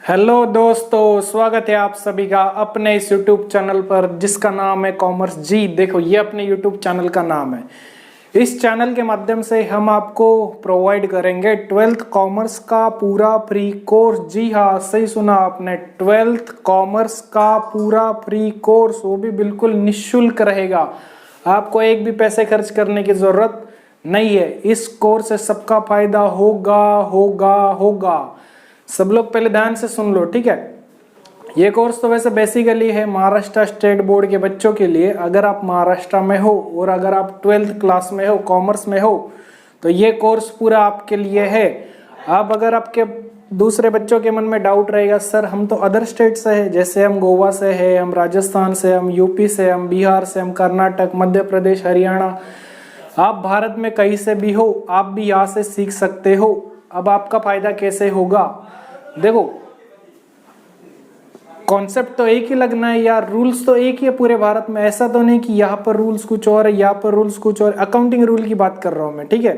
Hello दोस्तों, स्वागत है आप सभी का अपने इस YouTube चैनल पर जिसका नाम है कॉमर्स जी। देखो, ये अपने YouTube चैनल का नाम है। इस चैनल के माध्यम से हम आपको प्रोवाइड करेंगे 12th कॉमर्स का पूरा फ्री कोर्स। जी हाँ, सही सुना आपने, 12th कॉमर्स का पूरा फ्री कोर्स, वो भी बिल्कुल निःशुल्क रहेगा। आपको एक भी पैसे खर्च करने की जरूरत नहीं है। इस कोर्स से सबका फायदा होगा होगा होगा। सब लोग पहले ध्यान से सुन लो, ठीक है। ये कोर्स तो वैसे बेसिकली है महाराष्ट्र स्टेट बोर्ड के बच्चों के लिए। अगर आप महाराष्ट्र में हो और अगर आप 12th क्लास में हो, कॉमर्स में हो, तो ये कोर्स पूरा आपके लिए है। अब अगर आपके दूसरे बच्चों के मन में डाउट रहेगा, सर हम तो अदर स्टेट से है, जैसे हम गोवा से है, हम राजस्थान से, हम यूपी से, हम बिहार से, हम कर्नाटक, मध्य प्रदेश, हरियाणा, आप भारत में कहीं से भी हो, आप भी यहाँ से सीख सकते हो। अब आपका फायदा कैसे होगा? देखो, कॉन्सेप्ट तो एक ही लगना है यार, रूल्स तो एक ही है पूरे भारत में। ऐसा तो नहीं कि यहाँ पर रूल्स कुछ और है, यहाँ पर रूल्स कुछ और। अकाउंटिंग रूल की बात कर रहा हूँ मैं, ठीक है।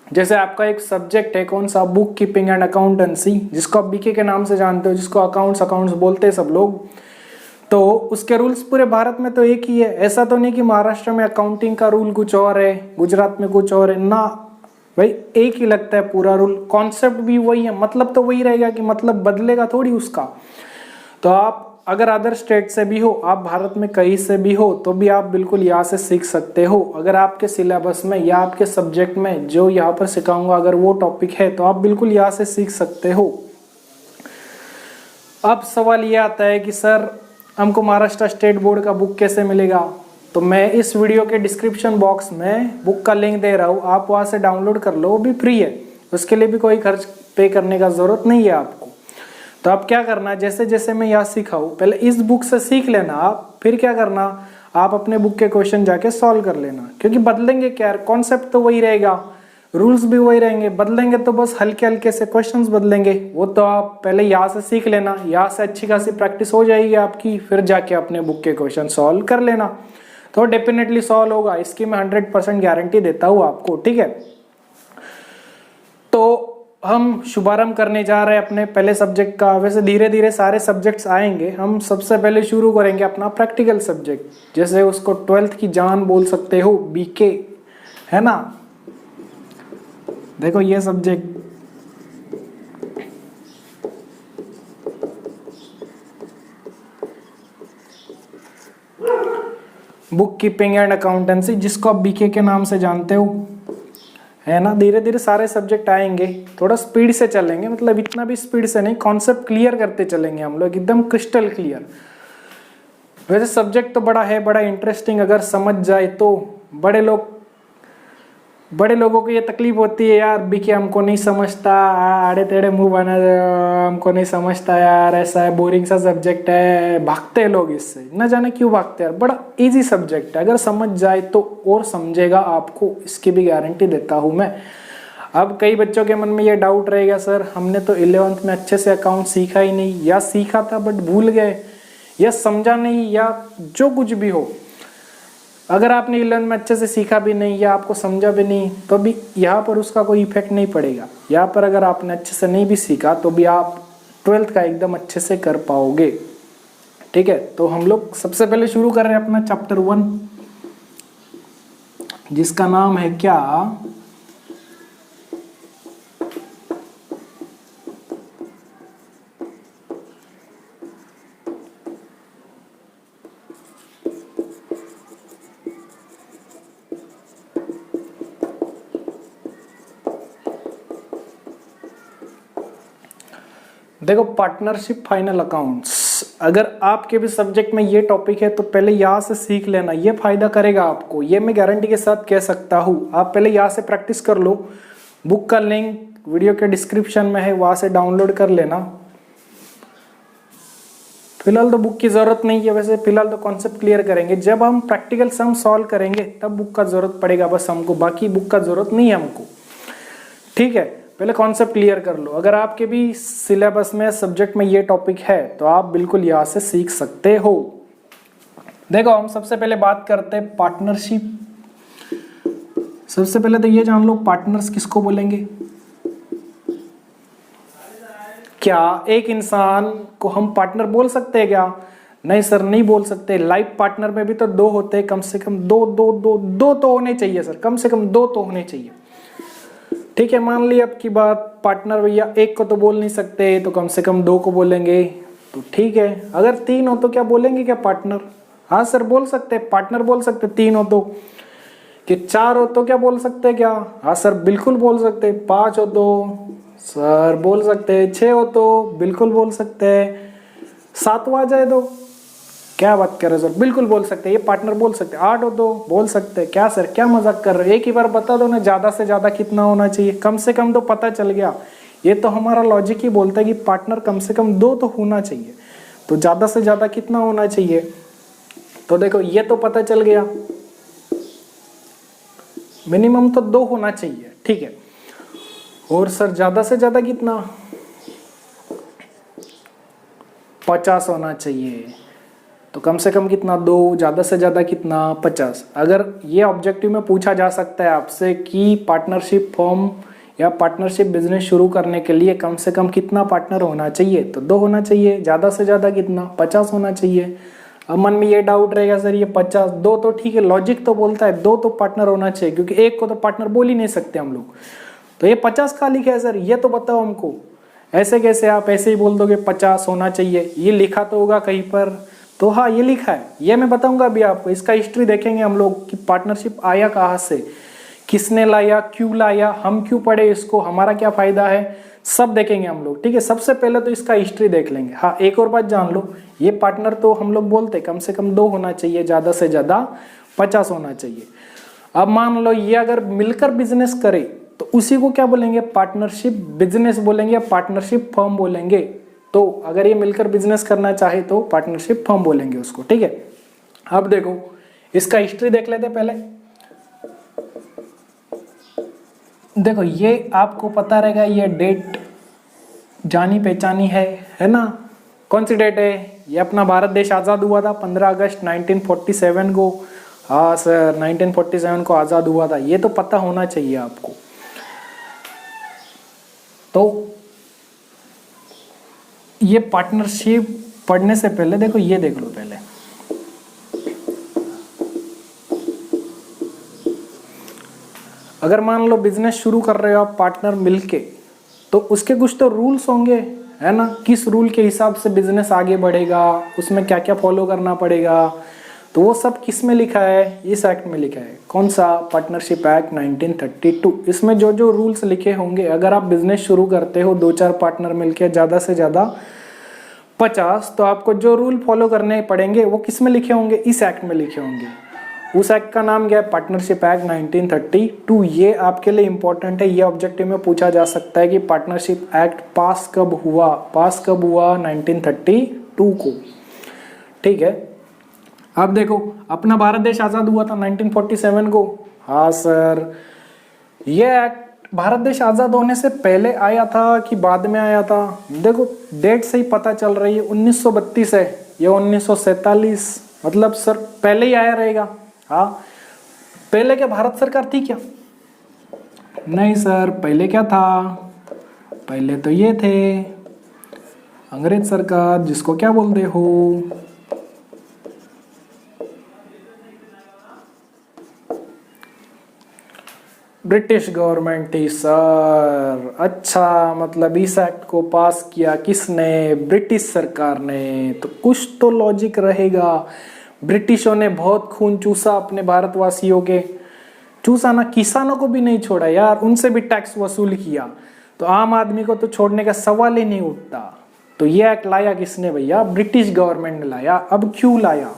जैसे आपका एक सब्जेक्ट है, कौन सा, बुक कीपिंग एंड अकाउंटेंसी, जिसको आप बीके के नाम से जानते हो, जिसको अकाउंट्स बोलते हैं सब लोग। तो उसके रूल्स पूरे भारत में तो एक ही है। ऐसा तो नहीं कि महाराष्ट्र में अकाउंटिंग का रूल कुछ और है, गुजरात में कुछ और है ना भाई, एक ही लगता है पूरा रूल। कॉन्सेप्ट भी वही है, मतलब तो वही रहेगा कि मतलब बदलेगा थोड़ी उसका। तो आप अगर अदर स्टेट से भी हो, आप भारत में कहीं से भी हो, तो भी आप बिल्कुल यहाँ से सीख सकते हो। अगर आपके सिलेबस में या आपके सब्जेक्ट में जो यहाँ पर सिखाऊंगा अगर वो टॉपिक है, तो आप बिल्कुल यहाँ से सीख सकते हो। अब सवाल ये आता है कि सर हमको महाराष्ट्र स्टेट बोर्ड का बुक कैसे मिलेगा? तो मैं इस वीडियो के डिस्क्रिप्शन बॉक्स में बुक का लिंक दे रहा हूँ, आप वहाँ से डाउनलोड कर लो, वो भी फ्री है। उसके लिए भी कोई खर्च पे करने का ज़रूरत नहीं है आपको। तो आप क्या करना, जैसे जैसे मैं यहाँ सिखाऊँ, पहले इस बुक से सीख लेना आप, फिर क्या करना, आप अपने बुक के क्वेश्चन जाके सॉल्व कर लेना। क्योंकि बदलेंगे क्या, कॉन्सेप्ट तो वही रहेगा, रूल्स भी वही रहेंगे, बदलेंगे तो बस हल्के हल्के से क्वेश्चंस बदलेंगे। वो तो आप पहले यहाँ से सीख लेना, यहाँ से अच्छी खासी प्रैक्टिस हो जाएगी आपकी, फिर जाके अपने बुक के क्वेश्चन सॉल्व कर लेना, तो डेफिनेटली सॉल्व होगा। इसकी मैं 100% गारंटी देता हूँ आपको, ठीक है। तो हम शुभारंभ करने जा रहे हैं अपने पहले सब्जेक्ट का। वैसे धीरे धीरे सारे सब्जेक्ट्स आएंगे। हम सबसे पहले शुरू करेंगे अपना प्रैक्टिकल सब्जेक्ट, जैसे उसको 12th की जान बोल सकते हो, बीके, है ना। देखो ये subject, book keeping and accountancy, जिसको आप बीके के नाम से जानते हो, है ना। धीरे धीरे सारे सब्जेक्ट आएंगे, थोड़ा स्पीड से चलेंगे, मतलब इतना भी स्पीड से नहीं, कॉन्सेप्ट क्लियर करते चलेंगे हम लोग, एकदम क्रिस्टल क्लियर। वैसे सब्जेक्ट तो बड़ा है, बड़ा इंटरेस्टिंग, अगर समझ जाए तो। बड़े लोगों को ये तकलीफ होती है यार, बीके हमको नहीं समझता, आड़े टेढ़े मुंह बना, हमको नहीं समझता यार, ऐसा है, बोरिंग सा सब्जेक्ट है, भागते हैं लोग इससे, न जाने क्यों भागते हैं यार। बड़ा इजी सब्जेक्ट है, अगर समझ जाए तो और समझेगा आपको, इसकी भी गारंटी देता हूँ मैं। अब कई बच्चों के मन में ये डाउट रहेगा, सर हमने तो 11th में अच्छे से अकाउंट सीखा ही नहीं, या सीखा था बट भूल गए, या समझा नहीं, या जो कुछ भी हो। अगर आपने 11th में अच्छे से सीखा भी नहीं या आपको समझा भी नहीं, तो भी यहाँ पर उसका कोई इफेक्ट नहीं पड़ेगा। यहाँ पर अगर आपने अच्छे से नहीं भी सीखा, तो भी आप 12th का एकदम अच्छे से कर पाओगे, ठीक है। तो हम लोग सबसे पहले शुरू कर रहे हैं अपना चैप्टर 1, जिसका नाम है क्या, देखो, पार्टनरशिप फाइनल अकाउंट्स। अगर आपके भी सब्जेक्ट में ये टॉपिक है, तो पहले यहाँ से सीख लेना, ये फायदा करेगा आपको, ये मैं गारंटी के साथ कह सकता हूँ। आप पहले यहाँ से प्रैक्टिस कर लो, बुक का लिंक वीडियो के डिस्क्रिप्शन में है, वहाँ से डाउनलोड कर लेना। फिलहाल तो बुक की जरूरत नहीं है, वैसे फिलहाल तो कॉन्सेप्ट क्लियर करेंगे। जब हम प्रैक्टिकल सम सॉल्व करेंगे तब बुक का जरूरत पड़ेगा बस हमको, बाकी बुक का जरूरत नहीं है हमको, ठीक है। पहले कॉन्सेप्ट क्लियर कर लो। अगर आपके भी सिलेबस में, सब्जेक्ट में ये टॉपिक है, तो आप बिल्कुल यहाँ से सीख सकते हो। देखो, हम सबसे पहले बात करते हैं पार्टनरशिप। सबसे पहले तो ये जान लो, पार्टनर्स किसको बोलेंगे, क्या एक इंसान को हम पार्टनर बोल सकते हैं क्या? नहीं सर, नहीं बोल सकते। लाइफ पार्टनर में भी तो दो होते हैं, कम से कम दो तो होने चाहिए सर, कम से कम दो तो होने चाहिए। ठीक है, मान ली आपकी बात, पार्टनर भैया एक को तो बोल नहीं सकते, तो कम से कम दो को बोलेंगे। तो ठीक है, अगर तीन हो तो क्या बोलेंगे क्या पार्टनर? हाँ सर बोल सकते, पार्टनर बोल सकते। तीन हो तो, कि चार हो तो क्या बोल सकते हैं क्या? हाँ सर बिल्कुल बोल सकते। पांच हो तो सर बोल सकते हैं। छह हो तो बिल्कुल बोल सकते हैं। सातवां आ जाए तो क्या बात कर रहे हो सर, बिल्कुल बोल सकते हैं, ये पार्टनर बोल सकते हैं। आठ हो तो बोल सकते हैं। क्या सर, क्या मजाक कर रहे हो? एक ही बार बता दो ना, ज्यादा से ज्यादा कितना होना चाहिए, कम से कम तो पता चल गया। ये तो हमारा लॉजिक ही बोलता है कि पार्टनर कम से कम दो तो होना चाहिए, तो ज्यादा से ज्यादा कितना होना चाहिए? तो देखो ये तो पता चल गया, मिनिमम तो दो होना चाहिए। ठीक है, और सर ज्यादा से ज्यादा कितना? 50 होना चाहिए। तो कम से कम कितना? दो। ज्यादा से ज्यादा कितना? 50। अगर ये ऑब्जेक्टिव में पूछा जा सकता है आपसे कि पार्टनरशिप फॉर्म या पार्टनरशिप बिजनेस शुरू करने के लिए कम से कम कितना पार्टनर होना चाहिए, तो दो होना चाहिए। ज्यादा से ज्यादा कितना? 50 होना चाहिए। अब मन में ये डाउट रहेगा सर ये 50, दो तो ठीक है, लॉजिक तो बोलता है दो तो पार्टनर होना चाहिए, क्योंकि एक को तो पार्टनर बोल ही नहीं सकते हम लोग। तो ये 50 का लिखा है सर, ये तो बताओ हमको। ऐसे कैसे आप ऐसे ही बोल दोगे 50 होना चाहिए? ये लिखा तो होगा कहीं पर, तो हाँ ये लिखा है, ये मैं बताऊंगा अभी आपको। इसका हिस्ट्री देखेंगे हम लोग कि पार्टनरशिप आया कहाँ से, किसने लाया, क्यों लाया, हम क्यों पढ़े इसको, हमारा क्या फायदा है, सब देखेंगे हम लोग। ठीक है, सबसे पहले तो इसका हिस्ट्री देख लेंगे। हाँ एक और बात जान लो, ये पार्टनर तो हम लोग बोलते कम से कम दो होना चाहिए, ज्यादा से ज्यादा 50 होना चाहिए। अब मान लो ये अगर मिलकर बिजनेस करे तो उसी को क्या बोलेंगे? पार्टनरशिप बिजनेस बोलेंगे या पार्टनरशिप फर्म बोलेंगे। तो अगर ये मिलकर बिजनेस करना चाहे तो पार्टनरशिप फर्म बोलेंगे उसको। ठीक है, अब देखो इसका हिस्ट्री देख लेते पहले। देखो ये आपको पता रहेगा, ये डेट जानी पहचानी है ना? कौन सी डेट है? ये अपना भारत देश आज़ाद हुआ था 15 अगस्त 1947 को। हाँ सर 1947 को आज़ाद हुआ था, ये तो पता होना चाहिए आपको। तो ये पार्टनरशिप पढ़ने से पहले देखो ये देख लो पहले। अगर मान लो बिजनेस शुरू कर रहे हो आप पार्टनर मिलके, तो उसके कुछ तो रूल्स होंगे, है ना? किस रूल के हिसाब से बिजनेस आगे बढ़ेगा, उसमें क्या क्या फॉलो करना पड़ेगा, तो वो सब किस में लिखा है? इस एक्ट में लिखा है। कौन सा? Partnership act 1932। इसमें जो जो रूल्स लिखे होंगे, अगर आप बिजनेस शुरू करते हो दो चार पार्टनर मिलके ज्यादा से ज्यादा 50, तो आपको जो रूल फॉलो करने पड़ेंगे वो किस में लिखे होंगे? इस एक्ट में लिखे होंगे। उस एक्ट का नाम क्या है? Partnership act 1932। ये आपके लिए इंपॉर्टेंट है, ये ऑब्जेक्टिव में पूछा जा सकता है कि पार्टनरशिप एक्ट पास कब हुआ? पास कब हुआ? 1932 को। ठीक है, अब देखो अपना भारत देश आजाद हुआ था 1947 को। हाँ सर, ये एक्ट भारत देश आजाद होने से पहले आया था कि बाद में आया था? देखो डेट से ही पता चल रही है, 1932 है या 1947, मतलब सर पहले ही आया रहेगा। हाँ, पहले क्या भारत सरकार थी क्या? नहीं सर, पहले क्या था? पहले तो ये थे अंग्रेज सरकार, जिसको क्या बोलते हो? ब्रिटिश गवर्नमेंट थी सर। अच्छा, मतलब इस एक्ट को पास किया किसने? ब्रिटिश सरकार ने। तो कुछ तो लॉजिक रहेगा। ब्रिटिशों ने बहुत खून चूसा अपने भारतवासियों के, चूसा ना, किसानों को भी नहीं छोड़ा यार, उनसे भी टैक्स वसूल किया। तो आम आदमी को तो छोड़ने का सवाल ही नहीं उठता। तो ये एक्ट लाया किसने भैया? ब्रिटिश गवर्नमेंट ने लाया। अब क्यों लाया?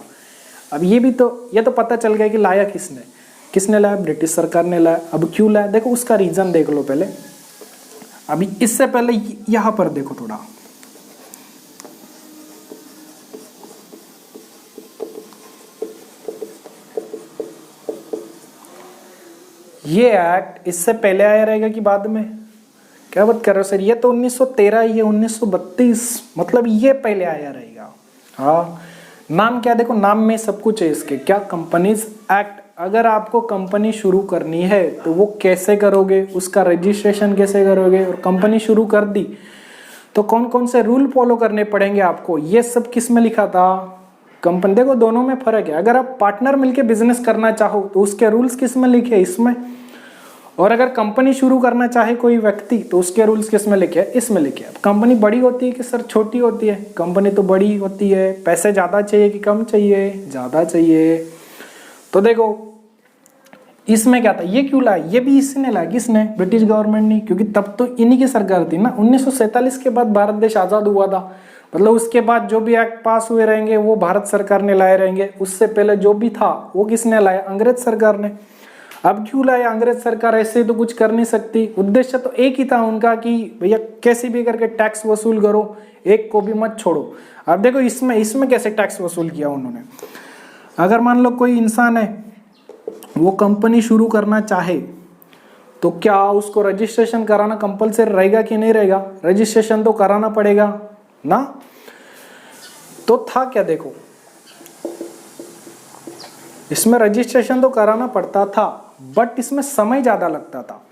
अब ये भी तो, ये तो पता चल गया कि लाया किसने। किसने लाया? ब्रिटिश सरकार ने लाया। अब क्यों लाया? देखो उसका रीजन देख लो पहले। अभी इससे पहले यहां पर देखो थोड़ा, ये एक्ट इससे पहले आया रहेगा कि बाद में? क्या बात कर रहे हो सर, ये तो 1913, ये 1932, मतलब ये पहले आया रहेगा। हाँ, नाम क्या? देखो नाम में सब कुछ है इसके। क्या? Companies act. अगर आपको कंपनी शुरू करनी है तो वो कैसे करोगे, उसका रजिस्ट्रेशन कैसे करोगे, और कंपनी शुरू कर दी तो कौन कौन से रूल फॉलो करने पड़ेंगे आपको, ये सब किस में लिखा था, कंपनी। देखो दोनों में फर्क है, अगर आप पार्टनर मिलके बिजनेस करना चाहो तो उसके रूल्स किस में लिखे, इसमें। और अगर कंपनी शुरू करना चाहे कोई व्यक्ति तो उसके रूल्स किस में लिखे, इसमें लिखे। अब कंपनी बड़ी होती है कि सर छोटी होती है, कंपनी तो बड़ी होती है। पैसे ज़्यादा चाहिए कि कम चाहिए, ज़्यादा चाहिए। तो देखो इसमें क्या था, ये क्यों लाया, ये भी इसने लाया, किसने, ब्रिटिश गवर्नमेंट ने, क्योंकि तब तो इन्हीं की सरकार थी ना। 1947 के बाद भारत देश आज़ाद हुआ था, मतलब उसके बाद जो भी एक्ट पास हुए रहेंगे वो भारत सरकार ने लाए रहेंगे। उससे पहले जो भी था वो किसने लाया, अंग्रेज सरकार ने। अब क्यों लाया अंग्रेज सरकार, ऐसे तो कुछ कर नहीं सकती। उद्देश्य तो एक ही था उनका कि भैया कैसे भी करके टैक्स वसूल करो, एक को भी मत छोड़ो। अब देखो इसमें कैसे टैक्स वसूल किया उन्होंने। अगर मान लो कोई इंसान है वो कंपनी शुरू करना चाहे तो क्या उसको रजिस्ट्रेशन कराना कंपलसरी रहेगा कि नहीं रहेगा, रजिस्ट्रेशन तो कराना पड़ेगा ना। तो था क्या, देखो इसमें रजिस्ट्रेशन तो कराना पड़ता था बट इसमें समय ज़्यादा लगता था।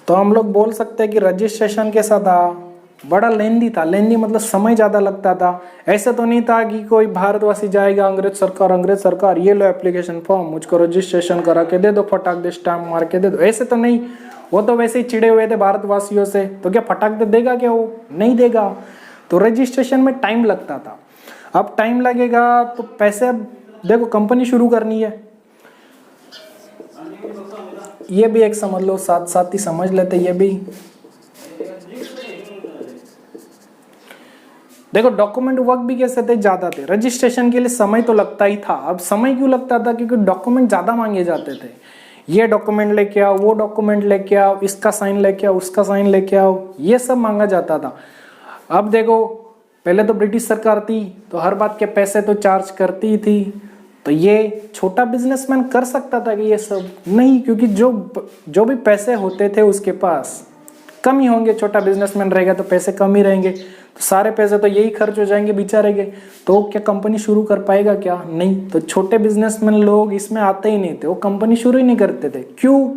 तो हम लोग बोल सकते हैं कि रजिस्ट्रेशन कैसा था, बड़ा लेंदी था। लेंदी मतलब समय ज़्यादा लगता था। ऐसा तो नहीं था कि कोई भारतवासी जाएगा अंग्रेज सरकार ये लो एप्लीकेशन फॉर्म, मुझको रजिस्ट्रेशन करा के दे दो, फटाक दे स्टैम्प मार के दे दो, ऐसे तो नहीं। वो तो वैसे ही चिड़े हुए थे भारतवासियों से, तो क्या फटाक दे देगा क्या, वो नहीं देगा। तो रजिस्ट्रेशन में टाइम लगता था। अब टाइम लगेगा तो पैसे, अब देखो कंपनी शुरू करनी है, ये भी एक समझ लो, साथ साथ ही समझ लेते ये भी। देखो डॉक्यूमेंट वर्क भी कैसे थे, ज्यादा थे। रजिस्ट्रेशन के लिए समय तो लगता ही था। अब समय क्यों लगता था, क्योंकि डॉक्यूमेंट ज्यादा मांगे जाते थे। ये डॉक्यूमेंट लेके आओ, वो डॉक्यूमेंट लेके आओ, इसका साइन लेके आओ, उसका साइन लेके आओ, ये सब मांगा जाता था। अब देखो पहले तो ब्रिटिश सरकार थी तो हर बात के पैसे तो चार्ज करती ही थी। तो ये छोटा बिजनेसमैन कर सकता था कि ये सब नहीं, क्योंकि जो भी पैसे होते थे उसके पास कम ही होंगे। छोटा बिजनेसमैन रहेगा तो पैसे कम ही रहेंगे, तो सारे पैसे तो यही खर्च हो जाएंगे बेचारे के। तो क्या कंपनी शुरू कर पाएगा क्या, नहीं। तो छोटे बिजनेसमैन लोग इसमें आते ही नहीं थे, वो कंपनी शुरू ही नहीं करते थे। क्यों,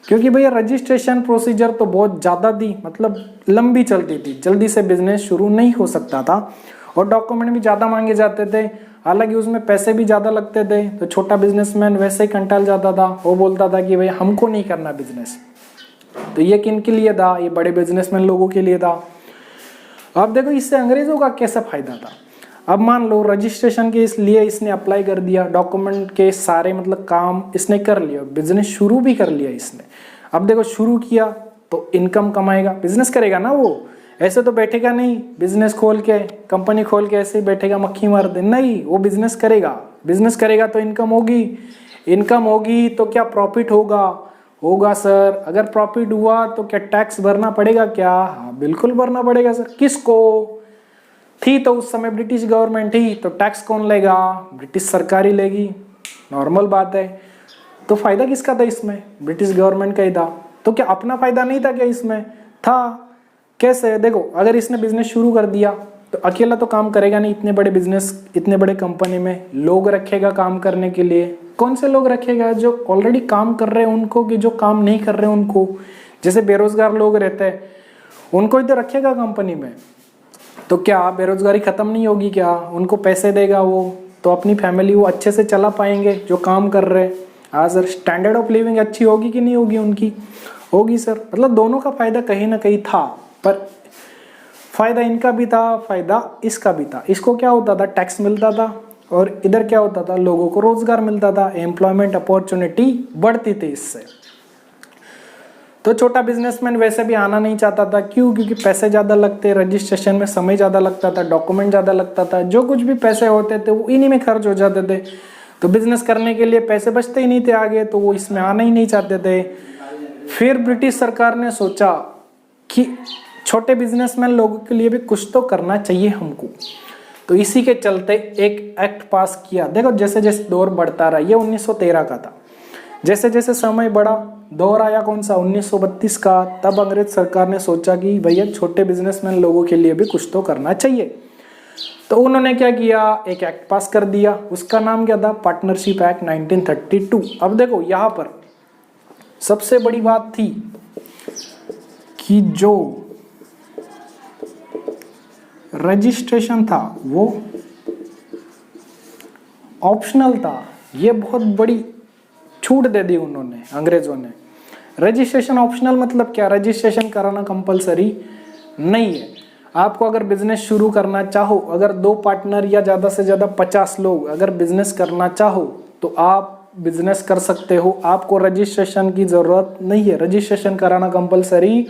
क्योंकि भैया रजिस्ट्रेशन प्रोसीजर तो बहुत ज़्यादा थी, मतलब लंबी चलती थी, जल्दी से बिजनेस शुरू नहीं हो सकता था। और डॉक्यूमेंट भी ज़्यादा मांगे जाते थे, हालांकि उसमें पैसे भी ज़्यादा लगते थे। तो छोटा बिजनेसमैन वैसे ही कंटाल जाता था, वो बोलता था कि भाई हमको नहीं करना बिजनेस। तो ये किन के लिए था, ये बड़े बिजनेसमैन लोगों के लिए था। अब देखो इससे अंग्रेजों का कैसा फायदा था। अब मान लो रजिस्ट्रेशन के इसलिए इसने अप्लाई कर दिया, डॉक्यूमेंट के सारे मतलब काम इसने कर लिया, बिजनेस शुरू भी कर लिया इसने। अब देखो शुरू किया तो इनकम कमाएगा, बिजनेस करेगा ना वो, ऐसे तो बैठेगा नहीं बिजनेस खोल के, कंपनी खोल के ऐसे ही बैठेगा मक्खी मार दे, नहीं, वो बिजनेस करेगा। बिजनेस करेगा तो इनकम होगी, इनकम होगी तो क्या प्रॉफिट होगा सर। अगर प्रॉफिट हुआ तो क्या टैक्स भरना पड़ेगा क्या, हाँ बिल्कुल भरना पड़ेगा सर। किसको, थी तो उस समय ब्रिटिश गवर्नमेंट थी, तो टैक्स कौन लेगा, ब्रिटिश सरकार ही लेगी, नॉर्मल बात है। तो फायदा किसका था इसमें, ब्रिटिश गवर्नमेंट का ही था। तो क्या अपना फायदा नहीं था क्या इसमें, था। कैसे, देखो अगर इसने बिजनेस शुरू कर दिया तो अकेला तो काम करेगा नहीं, इतने बड़े बिजनेस, इतने बड़े कंपनी में लोग रखेगा काम करने के लिए। कौन से लोग रखेगा, जो ऑलरेडी काम कर रहे हैं उनको, कि जो काम नहीं कर रहे हैं उनको। जैसे बेरोजगार लोग रहते हैं उनको ही तो रखेगा कंपनी में। तो क्या बेरोजगारी खत्म नहीं होगी क्या, उनको पैसे देगा वो, तो अपनी फैमिली वो अच्छे से चला पाएंगे जो काम कर रहे हैं। हाँ सर, स्टैंडर्ड ऑफ लिविंग अच्छी होगी कि नहीं होगी उनकी, होगी सर। मतलब दोनों का फायदा कहीं ना कहीं था, पर फायदा इनका भी था, फायदा इसका भी था। इसको क्या होता था, टैक्स मिलता था, और इधर क्या होता था, लोगों को रोजगार मिलता था, एम्प्लॉयमेंट अपॉर्चुनिटी बढ़ती थी इससे। तो छोटा बिजनेसमैन वैसे भी आना नहीं चाहता था, क्यों, क्योंकि पैसे ज़्यादा लगते, रजिस्ट्रेशन में समय ज़्यादा लगता था, डॉक्यूमेंट ज़्यादा लगता था, जो कुछ भी पैसे होते थे वो इन्हीं में खर्च हो जाते थे। तो बिजनेस करने के लिए पैसे बचते ही नहीं थे आगे, तो वो इसमें आना ही नहीं चाहते थे। फिर ब्रिटिश सरकार ने सोचा कि छोटे बिजनेसमैन लोगों के लिए भी कुछ तो करना चाहिए हमको। तो इसी के चलते एक एक्ट पास किया। देखो जैसे जैसे दौर बढ़ता रहा, ये 1913 का था, जैसे जैसे समय बढ़ा, दौर आया कौन सा, 1932 का। तब अंग्रेज सरकार ने सोचा कि भैया छोटे बिजनेसमैन लोगों के लिए भी कुछ तो करना चाहिए। तो उन्होंने क्या किया, एक एक्ट पास कर दिया। उसका नाम क्या था, पार्टनरशिप एक्ट 1932। अब देखो यहाँ पर सबसे बड़ी बात थी कि जो रजिस्ट्रेशन था वो ऑप्शनल था। ये बहुत बड़ी छूट दे दी उन्होंने, अंग्रेजों ने। रजिस्ट्रेशन ऑप्शनल मतलब क्या, रजिस्ट्रेशन कराना कंपलसरी नहीं है। आपको अगर बिजनेस शुरू करना चाहो, अगर 2 पार्टनर या ज़्यादा से ज़्यादा 50 लोग अगर बिजनेस करना चाहो तो आप बिजनेस कर सकते हो। आपको रजिस्ट्रेशन की ज़रूरत नहीं है, रजिस्ट्रेशन कराना कंपलसरी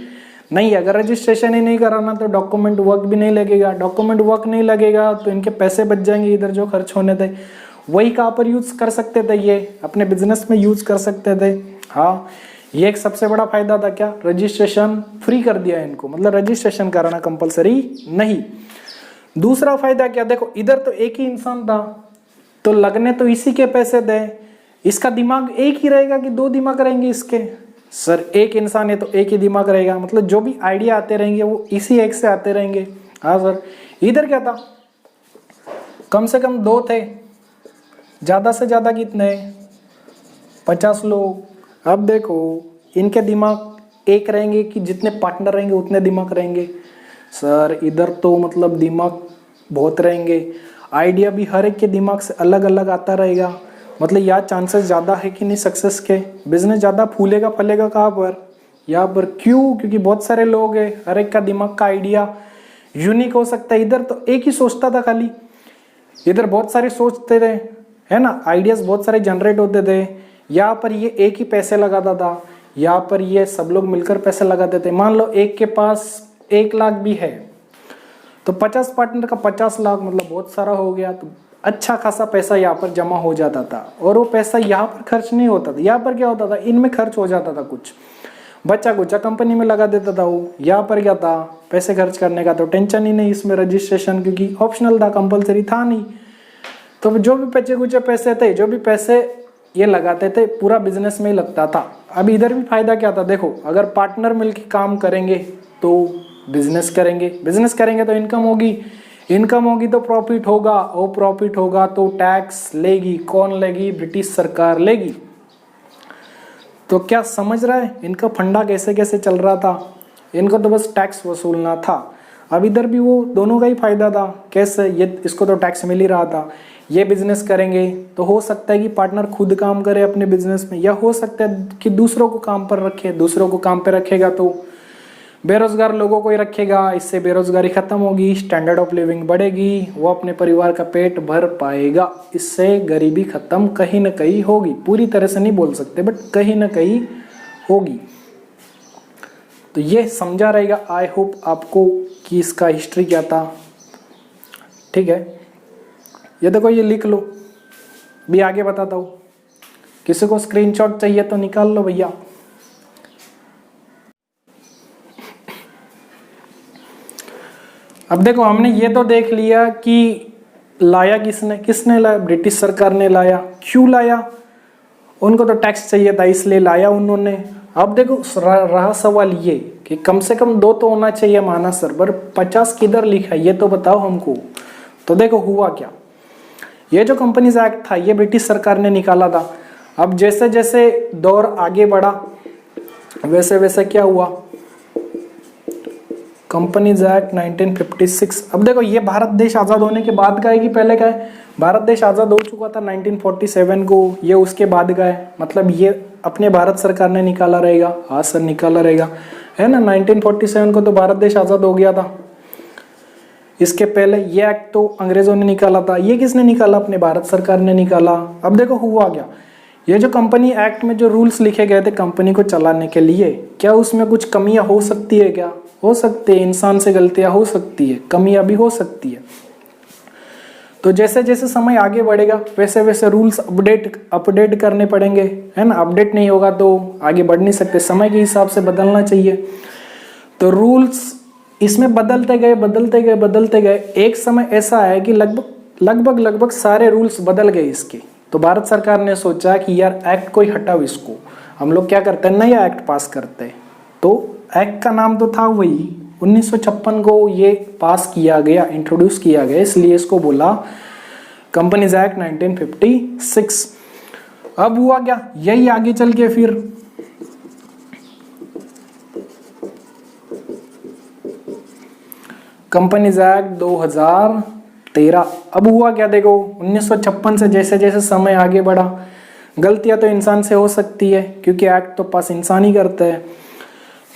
नहीं है। अगर रजिस्ट्रेशन ही नहीं कराना तो डॉक्यूमेंट वर्क भी नहीं लगेगा, डॉक्यूमेंट वर्क नहीं लगेगा तो इनके पैसे बच जाएंगे, इधर जो खर्च होने थे वही कहाँ पर यूज कर सकते थे, ये अपने बिजनेस में यूज कर सकते थे। हाँ, ये एक सबसे बड़ा फायदा था, क्या, रजिस्ट्रेशन फ्री कर दिया इनको, मतलब रजिस्ट्रेशन कराना कंपलसरी नहीं। दूसरा फायदा क्या, देखो इधर तो एक ही इंसान था तो लगने तो इसी के पैसे थे, इसका दिमाग एक ही रहेगा कि 2 दिमाग रहेंगे इसके, सर एक इंसान है तो एक ही दिमाग रहेगा, मतलब जो भी आइडिया आते रहेंगे वो इसी एक से आते रहेंगे। हाँ सर, इधर क्या था, कम से कम 2 थे, ज्यादा से ज्यादा कितने, 50 लोग। अब देखो इनके दिमाग एक रहेंगे कि जितने पार्टनर रहेंगे उतने दिमाग रहेंगे, सर इधर तो मतलब दिमाग बहुत रहेंगे, आइडिया भी हर एक के दिमाग से अलग अलग आता रहेगा, मतलब यहाँ चांसेस ज़्यादा है कि नहीं सक्सेस के, बिजनेस ज़्यादा फूलेगा फलेगा कहाँ पर, यहाँ पर। क्यों, क्योंकि बहुत सारे लोग हैं, हर एक का दिमाग का आइडिया यूनिक हो सकता है। इधर तो एक ही सोचता था खाली, इधर बहुत सारे सोचते थे, है ना, आइडियाज बहुत सारे जनरेट होते थे। यहाँ पर ये एक ही पैसे लगाता था, यहाँ पर ये सब लोग मिलकर पैसे लगाते थे। मान लो एक के पास 1 लाख भी है तो 50 पार्टनर का 50 लाख, मतलब बहुत सारा हो गया, तो अच्छा खासा पैसा यहाँ पर जमा हो जाता था। और वो पैसा यहाँ पर खर्च नहीं होता था, यहाँ पर क्या होता था, इनमें खर्च हो जाता था, कुछ बच्चा कुचा कंपनी में लगा देता था वो। यहाँ पर क्या था, पैसे खर्च करने का तो टेंशन ही नहीं, इसमें रजिस्ट्रेशन क्योंकि ऑप्शनल था, कंपलसरी था नहीं। तो जो भी बचे कुछ पैसे थे, जो भी पैसे ये लगाते थे पूरा बिजनेस में ही लगता था। अब इधर भी फायदा क्या था, देखो अगर पार्टनर मिलकर काम करेंगे तो बिजनेस करेंगे, बिजनेस करेंगे तो इनकम होगी, इनकम होगी तो प्रॉफिट होगा, और प्रॉफिट होगा तो टैक्स लेगी, कौन लेगी, ब्रिटिश सरकार लेगी। तो क्या समझ रहा है इनका फंडा कैसे कैसे चल रहा था, इनको तो बस टैक्स वसूलना था। अब इधर भी वो दोनों का ही फायदा था, कैसे, ये इसको तो टैक्स मिल ही रहा था, ये बिजनेस करेंगे तो हो सकता है कि पार्टनर खुद काम करे अपने बिजनेस में, या हो सकता है कि दूसरों को काम पर रखे, दूसरों को काम पर रखेगा तो बेरोजगार लोगों को ही रखेगा, इससे बेरोजगारी खत्म होगी, स्टैंडर्ड ऑफ लिविंग बढ़ेगी, वो अपने परिवार का पेट भर पाएगा, इससे गरीबी खत्म कहीं ना कहीं होगी। पूरी तरह से नहीं बोल सकते बट कहीं ना कहीं होगी। तो ये समझा रहेगा, आई होप आपको कि इसका हिस्ट्री क्या था। ठीक है, ये देखो ये लिख लो, भी आगे बताता हूँ। किसी को स्क्रीनशॉट चाहिए तो निकाल लो भैया। अब देखो हमने ये तो देख लिया कि लाया किसने, किसने लाया, ब्रिटिश सरकार ने लाया। क्यों लाया, उनको तो टैक्स चाहिए था इसलिए लाया उन्होंने। अब देखो रहा सवाल ये कि कम से कम 2 तो होना चाहिए, माना सर, पर 50 किधर लिखा है ये तो बताओ हमको। तो देखो हुआ क्या, ये जो कंपनीज एक्ट था ये ब्रिटिश सरकार ने निकाला था। अब जैसे जैसे दौर आगे बढ़ा वैसे वैसे क्या हुआ, कंपनीज एक्ट 1956। अब देखो ये भारत देश आज़ाद होने के बाद का है कि पहले का है, भारत देश आज़ाद हो चुका था 1947 को, ये उसके बाद का है, मतलब ये अपने भारत सरकार ने निकाला रहेगा। हाँ सर निकाला रहेगा, है ना, 1947 को तो भारत देश आज़ाद हो गया था। इसके पहले ये एक्ट तो अंग्रेजों ने निकाला था, ये किसने निकाला, अपने भारत सरकार ने निकाला। अब देखो हुआ क्या, ये जो कंपनी एक्ट में जो रूल्स लिखे गए थे कंपनी को चलाने के लिए, क्या उसमें कुछ कमियां हो सकती है, क्या हो सकती है, इंसान से गलतियां हो सकती है, कमियां भी हो सकती है। तो जैसे जैसे समय आगे बढ़ेगा वैसे वैसे रूल्स अपडेट करने पड़ेंगे, है ना, अपडेट नहीं होगा तो आगे बढ़ नहीं सकते, समय के हिसाब से बदलना चाहिए। तो रूल्स इसमें बदलते गए बदलते गए बदलते गए, एक समय ऐसा है कि लगभग सारे रूल्स बदल गए इसके। तो भारत सरकार ने सोचा कि यार एक्ट कोई हटाओ इसको, हम लोग क्या करते हैं, नया एक्ट पास करते हैं। तो एक्ट का नाम तो था वही 1956 को ये पास किया गया, इंट्रोड्यूस किया गया, इसलिए इसको बोला कंपनीज एक्ट 1956। अब हुआ क्या, यही आगे चल के फिर कंपनीज एक्ट 2013। अब हुआ क्या देखो, 1956 से जैसे जैसे समय आगे बढ़ा, गलतियां तो इंसान से हो सकती है क्योंकि एक्ट तो पास इंसान ही करते हैं।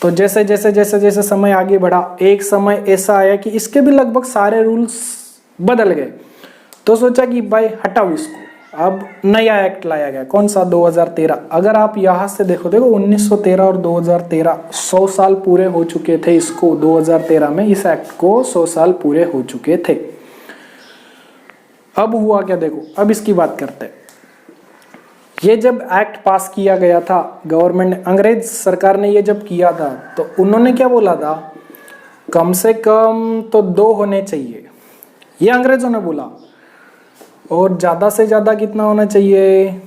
तो जैसे जैसे जैसे जैसे समय आगे बढ़ा, एक समय ऐसा आया कि इसके भी लगभग सारे रूल्स बदल गए। तो सोचा कि भाई हटाओ इसको, अब नया एक्ट लाया गया। कौन सा? 2013। अगर आप यहाँ से देखो 1913 और 2013 100 साल पूरे हो चुके थे। इसको 2013 में इस एक्ट को 100 साल पूरे हो चुके थे। अब हुआ क्या देखो, अब इसकी बात करते हैं। ये जब एक्ट पास किया गया था गवर्नमेंट ने, अंग्रेज सरकार ने ये जब किया था, तो उन्होंने क्या बोला था, कम से कम तो 2 होने चाहिए, ये अंग्रेजों ने बोला। और ज्यादा से ज्यादा कितना होना चाहिए?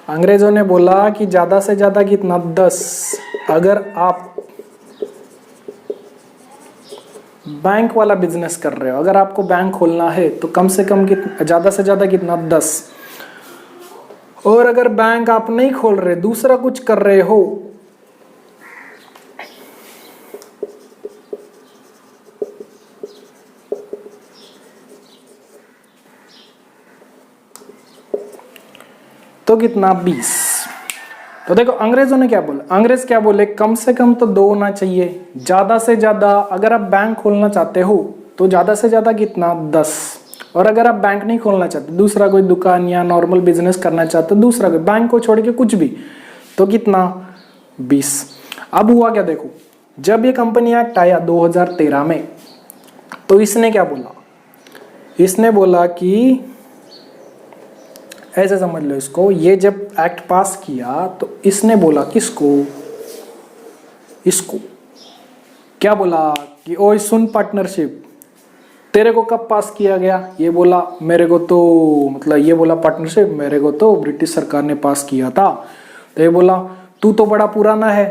अंग्रेजों ने बोला कि ज्यादा से ज्यादा कितना? 10। अगर आप बैंक वाला बिजनेस कर रहे हो, अगर आपको बैंक खोलना है तो कम से कम कितना, ज्यादा से ज्यादा कितना? 10। और अगर बैंक आप नहीं खोल रहे, दूसरा कुछ कर रहे हो, तो कितना? 20। तो देखो अंग्रेजों ने क्या बोला, अंग्रेज क्या बोले, कम से कम तो 2 होना चाहिए, ज्यादा से ज्यादा अगर आप बैंक खोलना चाहते हो तो ज्यादा से ज्यादा कितना? 10। और अगर आप बैंक नहीं खोलना चाहते, दूसरा कोई दुकान या नॉर्मल बिजनेस करना चाहते हो, दूसरा कोई, बैंक को छोड़ के कुछ भी, तो कितना? 20। अब हुआ क्या देखो, जब ये कंपनी एक्ट आया 2013 में, तो इसने क्या बोला, इसने बोला कि ऐसे समझ लो इसको, ये जब एक्ट पास किया तो इसने बोला किसको? इसको क्या बोला कि ओए सुन पार्टनरशिप, तेरे को कब पास किया गया? ये बोला मेरे को तो, मतलब ये बोला पार्टनरशिप मेरे को तो ब्रिटिश सरकार ने पास किया था। तो ये बोला तू तो बड़ा पुराना है,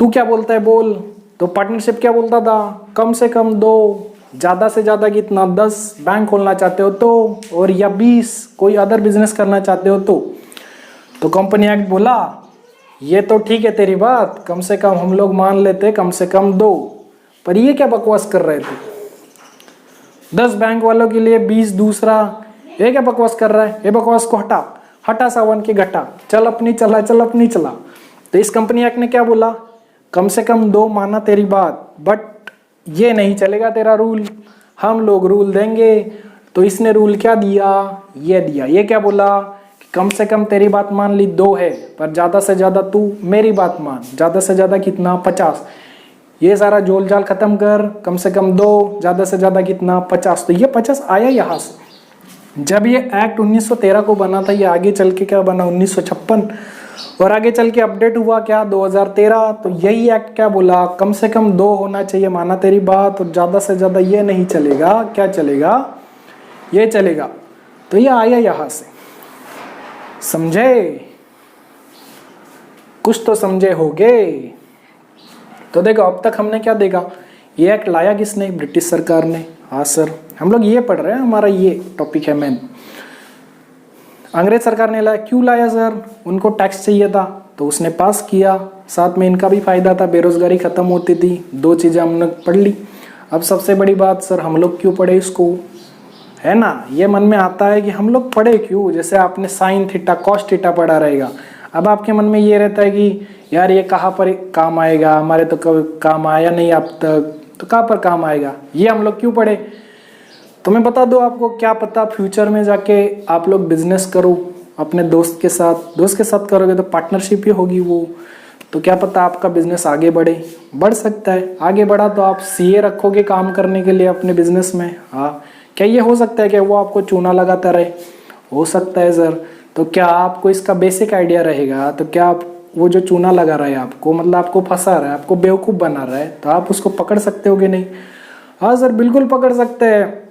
तू क्या बोलता है बोल। तो पार्टनरशिप क्या बोलता था, कम से कम 2, ज्यादा से ज्यादा कितना? 10 बैंक खोलना चाहते हो तो, और या 20 कोई अदर बिजनेस करना चाहते हो तो कंपनी एक्ट बोला ये तो ठीक है तेरी बात, कम से कम हम लोग मान लेते कम से कम 2, पर ये क्या बकवास कर रहे थे? 10 बैंक वालों के लिए 20 दूसरा, ये क्या बकवास कर रहा है? ये बकवास को हटा, हटा सावन की घटा, चल अपनी चला, चल अपनी चला। तो इस कंपनी एक्ट ने क्या बोला, कम से कम 2 माना तेरी बात, बट ये नहीं चलेगा तेरा रूल, हम लोग रूल देंगे। तो इसने रूल क्या दिया, ये दिया। ये क्या बोला कि कम से कम तेरी बात मान ली 2 है, पर ज्यादा से ज्यादा तू मेरी बात मान, ज्यादा से ज्यादा कितना? 50। ये सारा जोल जाल खत्म कर, कम से कम 2, ज्यादा से ज्यादा कितना? 50। तो ये 50 आया यहाँ से। जब ये एक्ट 1913 को बना था, ये आगे चल के क्या बना? 1956। और आगे चल के अपडेट हुआ क्या? 2013। तो यही एक्ट क्या बोला, कम से कम 2 होना चाहिए, माना तेरी बात, और ज्यादा से ज्यादा ये नहीं चलेगा। क्या चलेगा? ये चलेगा। तो ये आया यहां से, समझे? कुछ तो समझे होगे। तो देखो अब तक हमने क्या देखा, ये एक्ट लाया किसने? ब्रिटिश सरकार ने। हाँ सर, हम लोग ये पढ़ रहे हैं, हमारा ये टॉपिक है मेन। अंग्रेज सरकार ने लाया, क्यों लाया सर? उनको टैक्स चाहिए था तो उसने पास किया, साथ में इनका भी फायदा था, बेरोजगारी खत्म होती थी। 2 चीजें हमने पढ़ ली। अब सबसे बड़ी बात, सर हम लोग क्यों पढ़े इसको, है ना? ये मन में आता है कि हम लोग पढ़े क्यों। जैसे आपने साइन थीटा कॉस थीटा पढ़ा रहेगा, अब आपके मन में ये रहता है कि यार ये कहाँ पर काम आएगा, हमारे तो कभी काम आया नहीं अब तक, तो कहाँ पर काम आएगा। ये हम लोग क्यों पढ़े? तो मैं बता दूं आपको, क्या पता फ्यूचर में जाके आप लोग बिजनेस करो अपने दोस्त के साथ करोगे तो पार्टनरशिप ही होगी वो, तो क्या पता आपका बिजनेस आगे बढ़ सकता है। आगे बढ़ा तो आप सीए रखोगे काम करने के लिए अपने बिजनेस में। हाँ, क्या ये हो सकता है कि वो आपको चूना लगाता रहे? हो सकता है सर। तो क्या आपको इसका बेसिक आइडिया रहेगा? तो क्या आप वो जो चूना लगा रहा है आपको, मतलब आपको फंसा रहा है, आपको बेवकूफ़ बना रहा है, तो आप उसको पकड़ सकते हो कि नहीं? हाँ सर बिल्कुल पकड़ सकते हैं।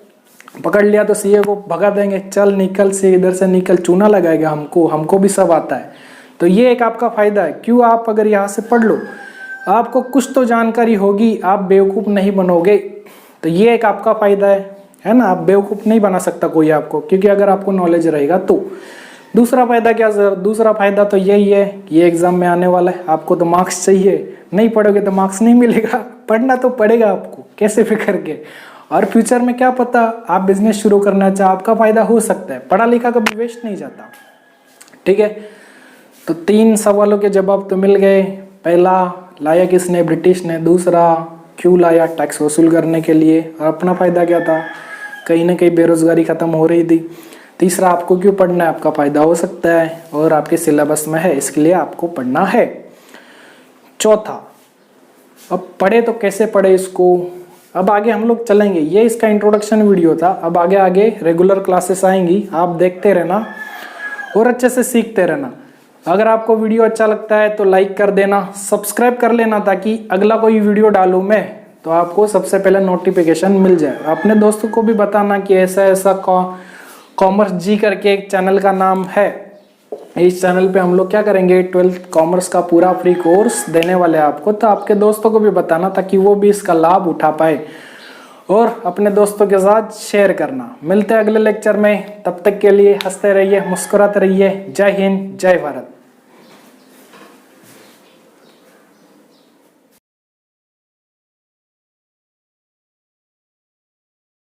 पकड़ लिया तो सीए को भगा देंगे, चल निकल से, इधर से निकल, चूना लगाएगा हमको भी सब आता है। तो ये एक आपका फायदा है। क्यों? आप अगर यहाँ से पढ़ लो, आपको कुछ तो जानकारी होगी, आप बेवकूफ़ नहीं बनोगे। तो ये एक आपका फायदा है ना? आप बेवकूफ़ नहीं बना सकता कोई आपको, क्योंकि अगर आपको नॉलेज रहेगा तो। दूसरा फायदा क्या सर? दूसरा फायदा तो यही है कि ये एग्जाम में आने वाला है, आपको तो मार्क्स चाहिए, नहीं पढ़ोगे तो मार्क्स नहीं मिलेगा। पढ़ना तो पड़ेगा आपको कैसे भी करके। और फ्यूचर में क्या पता आप बिजनेस शुरू करना चाहे, आपका फायदा हो सकता है। पढ़ा लिखा कभी वेस्ट नहीं जाता। ठीक है, तो 3 सवालों के जवाब तो मिल गए। पहला, लाया किसने? ब्रिटिश ने। दूसरा, क्यों लाया? टैक्स वसूल करने के लिए। और अपना फायदा क्या था? कहीं ना कहीं बेरोजगारी खत्म हो रही थी। तीसरा, आपको क्यों पढ़ना है? आपका फायदा हो सकता है और आपके सिलेबस में है, इसके लिए आपको पढ़ना है। चौथा, अब पढ़े तो कैसे पढ़े इसको, अब आगे हम लोग चलेंगे। ये इसका इंट्रोडक्शन वीडियो था। अब आगे आगे रेगुलर क्लासेस आएंगी, आप देखते रहना और अच्छे से सीखते रहना। अगर आपको वीडियो अच्छा लगता है तो लाइक कर देना, सब्सक्राइब कर लेना, ताकि अगला कोई वीडियो डालूं मैं तो आपको सबसे पहले नोटिफिकेशन मिल जाए। अपने दोस्तों को भी बताना कि ऐसा ऐसा कॉमर्स जी करके एक चैनल का नाम है। इस चैनल पे हम लोग क्या करेंगे, 12th कॉमर्स का पूरा फ्री कोर्स देने वाले हैं आपको। तो आपके दोस्तों को भी बताना ताकि वो भी इसका लाभ उठा पाए और अपने दोस्तों के साथ शेयर करना। मिलते हैं अगले लेक्चर में, तब तक के लिए हंसते रहिए, मुस्कुराते रहिए। जय हिंद, जय भारत।